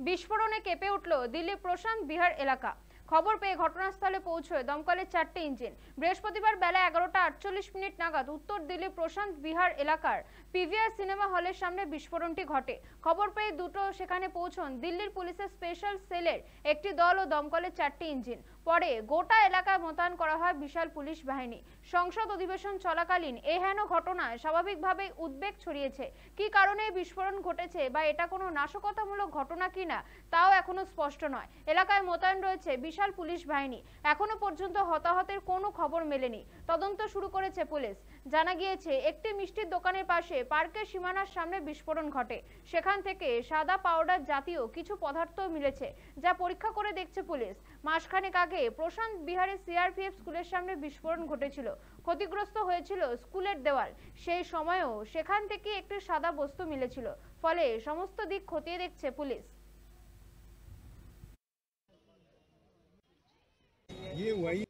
বিস্ফোরণে কেঁপে উঠল দিল্লি প্রশান্ত বিহার এলাকা। খবর পেয়ে ঘটনাস্থলে পৌঁছয় দমকলের 4টে ইঞ্জিন। বৃহস্পতিবার বেলা 11:48 নাগাদ উত্তর দিল্লি প্রশান্ত বিহার এলাকার পিভিআর সিনেমা হলের সামনে বিস্ফোরণটি ঘটে। খবর পেয়ে সেখানে পৌঁছন দিল্লির পুলিশের স্পেশাল সেলের একটি দল ও দমকলের 4টি ইঞ্জিন। পরে গোটা এলাকায় মোতায়েন করা হয় বিশাল পুলিশ বাহিনী। সংসদ অধিবেশন চলাকালীন এই হেন ঘটনায় স্বাভাবিকভাবেই উদ্বেগ ছড়িয়েছে। কি কারণে বিস্ফোরণ ঘটেছে বা এটা কোনো নাশকতামূলক ঘটনা কিনা তাও এখনো স্পষ্ট নয়। এলাকায় মোতায়েন রয়েছে বিশাল পুলিশ বাহিনী। এখনো পর্যন্ত হতাহতের কোনো খবর মেলেনি। তদন্ত শুরু করেছে পুলিশ। জানা গিয়েছে একটি মিষ্টির দোকানের পাশে পার্কের সীমানার সামনে বিস্ফোরণ ঘটে। সেখান থেকে সাদা পাউডার জাতীয় কিছু পদার্থ মিলেছে, যা পরীক্ষা করে দেখছে পুলিশ। মাসখানেক আগে প্রশান্ত বিহারের সিআরপিএফ স্কুলের সামনে বিস্ফোরণ ঘটেছিল। ক্ষতিগ্রস্ত হয়েছিল স্কুলের দেওয়াল। সেই সময়ও সেখান থেকে একটি সাদা বস্তু মিলেছিল। ফলে সমস্ত দিক খতিয়ে দেখছে পুলিশ। ये वही